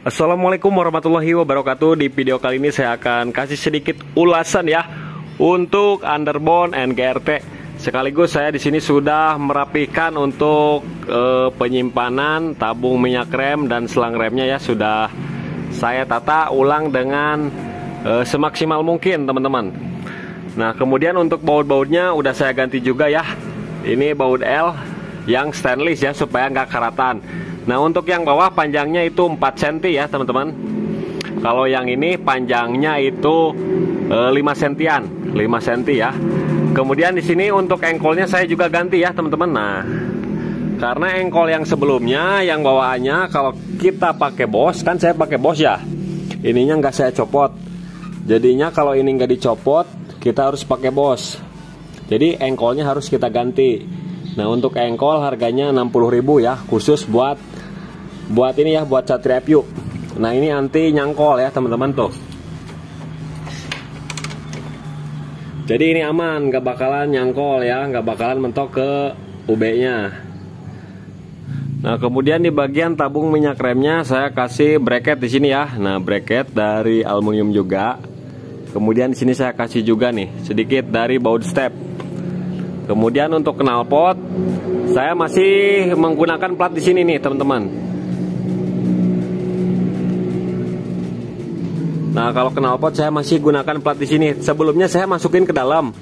Assalamualaikum warahmatullahi wabarakatuh. Di video kali ini saya akan kasih sedikit ulasan ya untuk underbone NGRT. Sekaligus saya di sini sudah merapikan untuk penyimpanan tabung minyak rem dan selang remnya ya, sudah saya tata ulang dengan semaksimal mungkin teman-teman. Nah, kemudian untuk baut-bautnya udah saya ganti juga ya. Ini baut L yang stainless ya, supaya nggak karatan. Nah, untuk yang bawah panjangnya itu 4 cm ya teman-teman. Kalau yang ini panjangnya itu 5 cm-an, 5 cm ya. Kemudian di sini untuk engkolnya saya juga ganti ya teman-teman. Nah, karena engkol yang sebelumnya yang bawaannya kalau kita pakai Bosch, kan saya pakai Bosch ya, ininya nggak saya copot. Jadinya kalau ini nggak dicopot, kita harus pakai Bosch. Jadi engkolnya harus kita ganti. Nah, untuk engkol harganya 60.000 ya, khusus buat ini ya, buat Satria View. Nah, ini anti nyangkol ya teman-teman tuh. Jadi ini aman, nggak bakalan nyangkol ya, nggak bakalan mentok ke UB-nya. Nah, kemudian di bagian tabung minyak remnya saya kasih bracket di sini ya. Nah, bracket dari aluminium juga. Kemudian di sini saya kasih juga nih sedikit dari baut step. Kemudian untuk knalpot saya masih menggunakan plat di sini nih teman-teman. Nah, kalau knalpot saya masih gunakan plat di sini. Sebelumnya saya masukin ke dalam,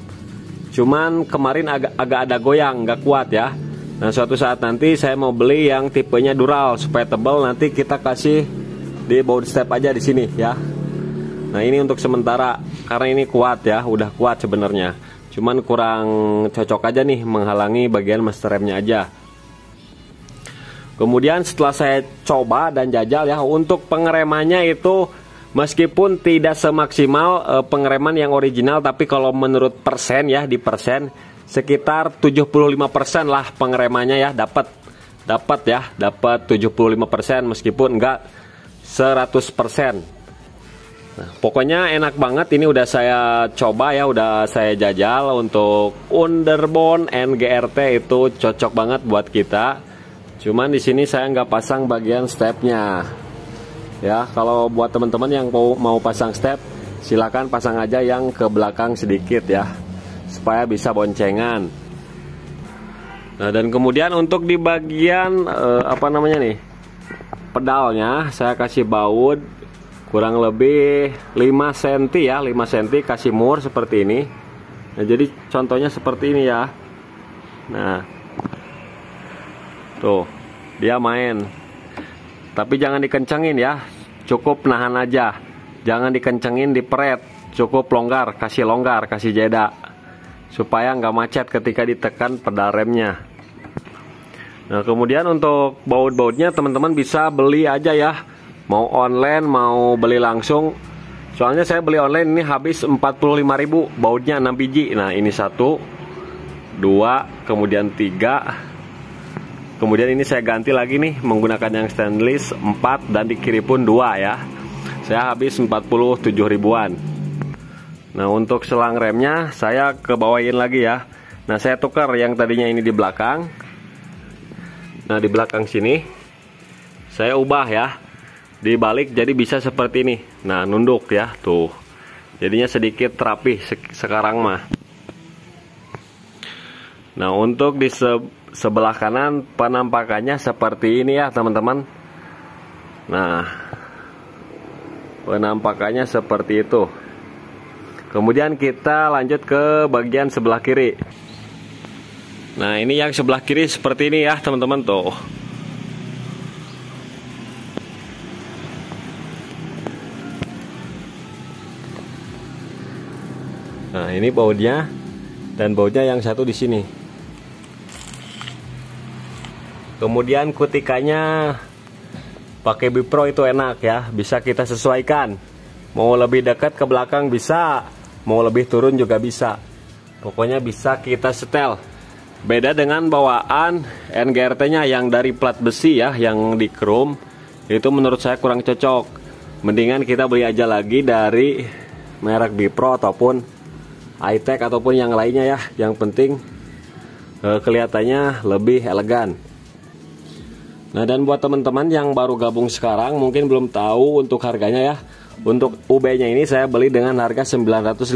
cuman kemarin agak ada goyang, nggak kuat ya. Nah, suatu saat nanti saya mau beli yang tipenya dural supaya tebal, nanti kita kasih di baut step aja di sini ya. Nah, ini untuk sementara karena ini kuat ya, udah kuat sebenarnya. Cuman kurang cocok aja nih, menghalangi bagian master remnya aja. Kemudian setelah saya coba dan jajal ya, untuk pengeremannya itu meskipun tidak semaksimal pengereman yang original, tapi kalau menurut persen ya, di persen sekitar 75% lah pengeremannya ya, dapat 75% meskipun enggak 100%. Nah, pokoknya enak banget, ini udah saya coba ya, udah saya jajal. Untuk underbone NGRT itu cocok banget buat kita. Cuman di sini saya nggak pasang bagian stepnya. Ya, kalau buat teman-teman yang mau pasang step, silakan pasang aja yang ke belakang sedikit ya, supaya bisa boncengan. Nah, dan kemudian untuk di bagian pedalnya saya kasih baut kurang lebih 5 cm ya, 5 cm kasih mur seperti ini. Nah, jadi contohnya seperti ini ya. Nah, tuh dia main, tapi jangan dikencengin ya, cukup nahan aja, jangan dikencengin, diperet, cukup longgar, kasih jeda supaya nggak macet ketika ditekan pedal remnya. Nah, kemudian untuk baut-bautnya teman-teman bisa beli aja ya, mau online mau beli langsung. Soalnya saya beli online ini habis 45.000 bautnya 6 biji. Nah, ini 1 2 kemudian 3, kemudian ini saya ganti lagi nih menggunakan yang stainless 4, dan di kiri pun 2 ya. Saya habis 47 ribuan. Nah, untuk selang remnya saya kebawain lagi ya. Nah, saya tukar yang tadinya ini di belakang. Nah, di belakang sini saya ubah ya, dibalik jadi bisa seperti ini. Nah, nunduk ya tuh, jadinya sedikit rapih sekarang mah. Nah, untuk di sebelah kanan penampakannya seperti ini ya teman-teman. Nah, penampakannya seperti itu. Kemudian kita lanjut ke bagian sebelah kiri. Nah, ini yang sebelah kiri seperti ini ya teman-teman tuh. Nah, ini bautnya, dan bautnya yang satu di sini. Kemudian kutikannya pakai Bipro itu enak ya, bisa kita sesuaikan. Mau lebih dekat ke belakang bisa, mau lebih turun juga bisa. Pokoknya bisa kita setel. Beda dengan bawaan NGRT-nya yang dari plat besi ya, yang di chrome. Itu menurut saya kurang cocok. Mendingan kita beli aja lagi dari merek Bipro ataupun iTech ataupun yang lainnya ya. Yang penting kelihatannya lebih elegan. Nah, dan buat teman-teman yang baru gabung sekarang mungkin belum tahu untuk harganya ya. Untuk UB-nya ini saya beli dengan harga 950.000,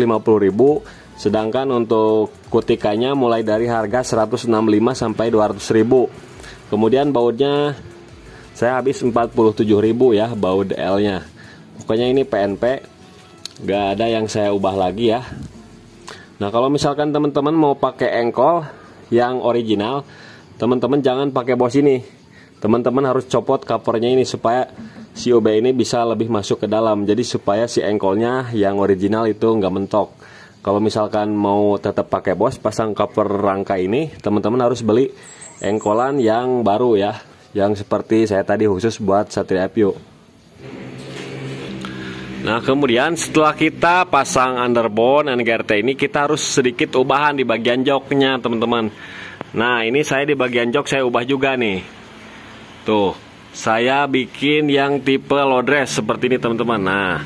sedangkan untuk kutikanya mulai dari harga 165 sampai 200.000. Kemudian bautnya saya habis 47.000 ya, baut DL-nya. Pokoknya ini PNP, gak ada yang saya ubah lagi ya. Nah, kalau misalkan teman-teman mau pakai engkol yang original, teman-teman jangan pakai bos ini. Teman-teman harus copot covernya ini supaya si UB ini bisa lebih masuk ke dalam. Jadi supaya si engkolnya yang original itu nggak mentok. Kalau misalkan mau tetap pakai bos, pasang cover rangka ini, teman-teman harus beli engkolan yang baru ya, yang seperti saya tadi khusus buat Satria FU. Nah, kemudian setelah kita pasang underbone dan GRT ini, kita harus sedikit ubahan di bagian joknya teman-teman. Nah, ini saya di bagian jok saya ubah juga nih. Tuh, saya bikin yang tipe low dress seperti ini teman-teman. Nah,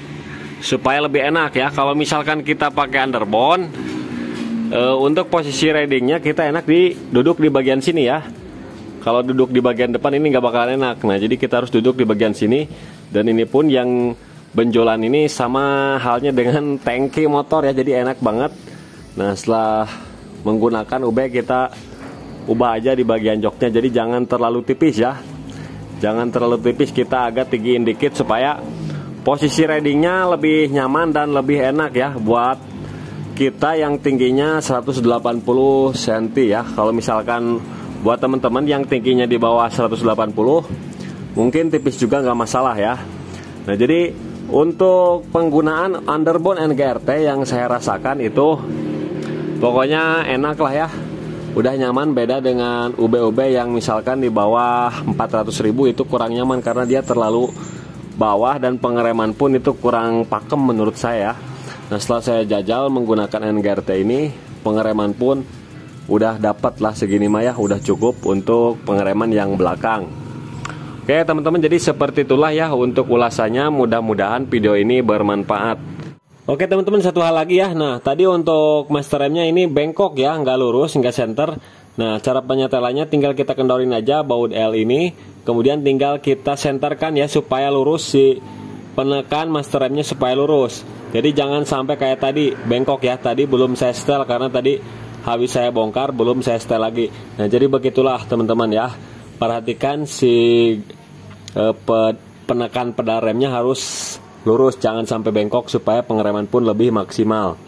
supaya lebih enak ya, kalau misalkan kita pakai underbone, untuk posisi ridingnya kita enak duduk di bagian sini ya. Kalau duduk di bagian depan ini nggak bakalan enak. Nah, jadi kita harus duduk di bagian sini. Dan ini pun yang benjolan ini sama halnya dengan tangki motor ya, jadi enak banget. Nah, setelah menggunakan UB kita ubah aja di bagian joknya, jadi jangan terlalu tipis ya. Jangan terlalu tipis, kita agak tinggiin dikit supaya posisi ridingnya lebih nyaman dan lebih enak ya buat kita yang tingginya 180 cm ya. Kalau misalkan buat teman-teman yang tingginya di bawah 180 mungkin tipis juga nggak masalah ya. Nah, jadi untuk penggunaan underbone and GRT yang saya rasakan itu pokoknya enak lah ya. Udah nyaman, beda dengan UB-UB yang misalkan di bawah 400.000 itu kurang nyaman karena dia terlalu bawah dan pengereman pun itu kurang pakem menurut saya. Nah, setelah saya jajal menggunakan NGRT ini, pengereman pun udah dapat lah segini mah ya, udah cukup untuk pengereman yang belakang. Oke teman-teman, jadi seperti itulah ya untuk ulasannya. Mudah-mudahan video ini bermanfaat. Oke teman-teman, satu hal lagi ya. Nah, tadi untuk master remnya ini bengkok ya, nggak lurus, nggak center. Nah, cara penyetelannya tinggal kita kendorin aja baut L ini, kemudian tinggal kita senterkan ya supaya lurus, si penekan master remnya supaya lurus. Jadi jangan sampai kayak tadi bengkok ya. Tadi belum saya setel karena tadi habis saya bongkar, belum saya setel lagi. Nah, jadi begitulah teman-teman ya. Perhatikan si penekan pedal remnya harus lurus, jangan sampai bengkok supaya pengereman pun lebih maksimal.